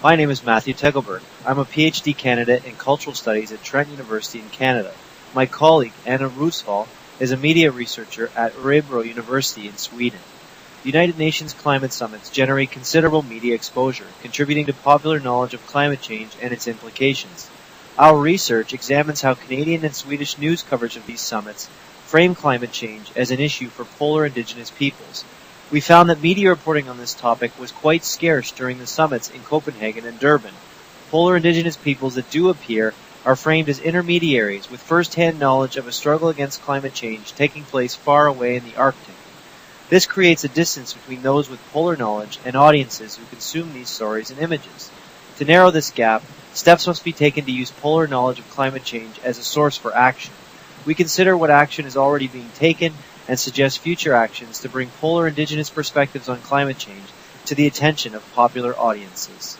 My name is Matt Tegelberg. I'm a PhD candidate in Cultural Studies at Trent University in Canada. My colleague, Anna Roosvall, is a media researcher at Örebro University in Sweden. The United Nations climate summits generate considerable media exposure, contributing to popular knowledge of climate change and its implications. Our research examines how Canadian and Swedish news coverage of these summits frame climate change as an issue for polar indigenous peoples. We found that media reporting on this topic was quite scarce during the summits in Copenhagen and Durban. Polar indigenous peoples that do appear are framed as intermediaries with first-hand knowledge of a struggle against climate change taking place far away in the Arctic. This creates a distance between those with polar knowledge and audiences who consume these stories and images. To narrow this gap, steps must be taken to use polar knowledge of climate change as a source for action. We consider what action is already being taken and suggest future actions to bring polar indigenous perspectives on climate change to the attention of popular audiences.